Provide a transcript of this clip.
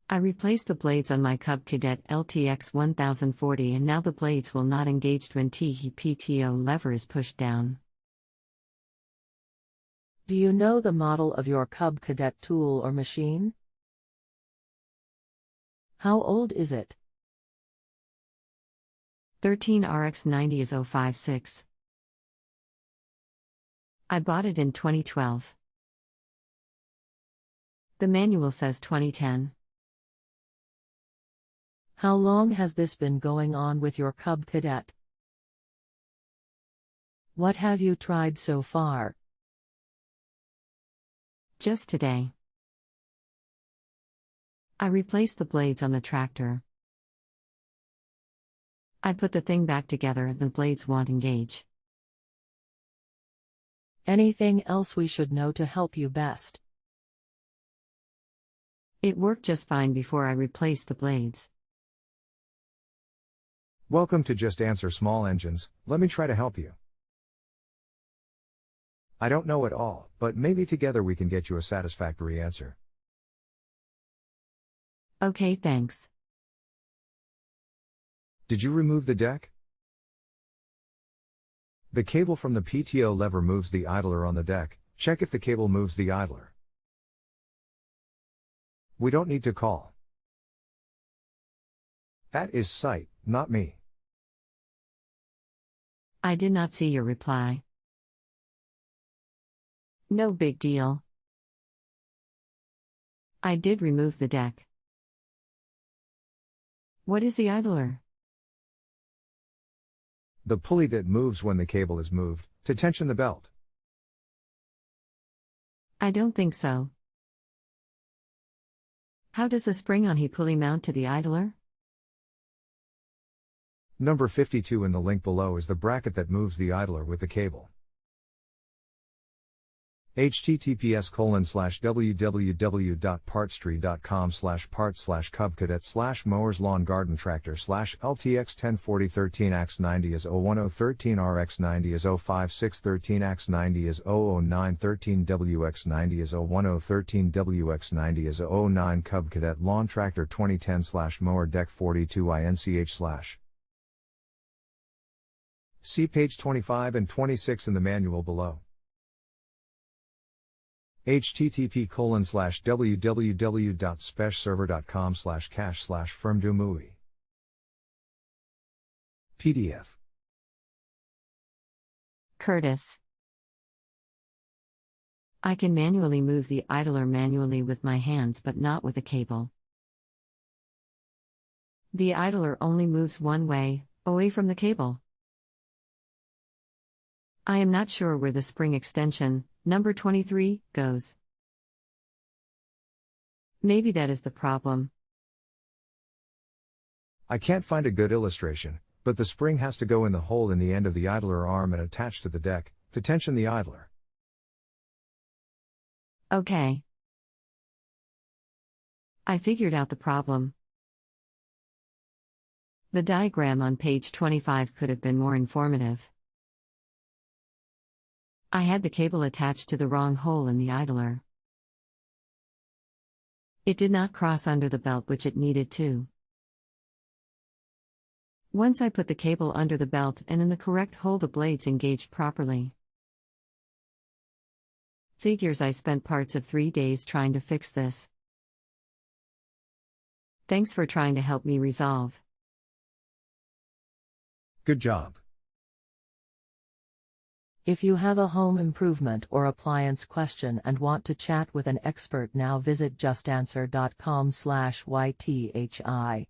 I replaced the blades on my Cub Cadet LTX 1040 and now the blades will not engage when the PTO lever is pushed down. Do you know the model of your Cub Cadet tool or machine? How old is it? 13RX90 is 056. I bought it in 2012. The manual says 2010. How long has this been going on with your Cub Cadet? What have you tried so far? Just today. I replaced the blades on the tractor. I put the thing back together and the blades won't engage. Anything else we should know to help you best? It worked just fine before I replaced the blades. Welcome to Just Answer Small Engines. Let me try to help you. I don't know it all, but maybe together we can get you a satisfactory answer. Okay, thanks. Did you remove the deck? The cable from the PTO lever moves the idler on the deck. Check if the cable moves the idler. We don't need to call. That is site, not me. I did not see your reply. No big deal. I did remove the deck. What is the idler? The pulley that moves when the cable is moved, to tension the belt. I don't think so. How does the spring-on-he pulley mount to the idler? Number 52 in the link below is the bracket that moves the idler with the cable. https://www.partstreet.com/parts/cub cadet/mowers lawn garden tractor/LTX 104013X90 is 01013RX90 is 00913WX90 is 01013WX90 is 009 Cub Cadet Lawn Tractor 2010/mower deck 42INCH/. See page 25 and 26 in the manual below. http://www.speciserver.com/cache/firmdumui. PDF. Curtis. I can manually move the idler manually with my hands but not with a cable. The idler only moves one way, away from the cable. I am not sure where the spring extension, number 23, goes. Maybe that is the problem. I can't find a good illustration, but the spring has to go in the hole in the end of the idler arm and attach to the deck, to tension the idler. Okay. I figured out the problem. The diagram on page 25 could have been more informative. I had the cable attached to the wrong hole in the idler. It did not cross under the belt which it needed to. Once I put the cable under the belt and in the correct hole, the blades engaged properly. Figures I spent parts of 3 days trying to fix this. Thanks for trying to help me resolve. Good job. If you have a home improvement or appliance question and want to chat with an expert now, visit justanswer.com/YTHI.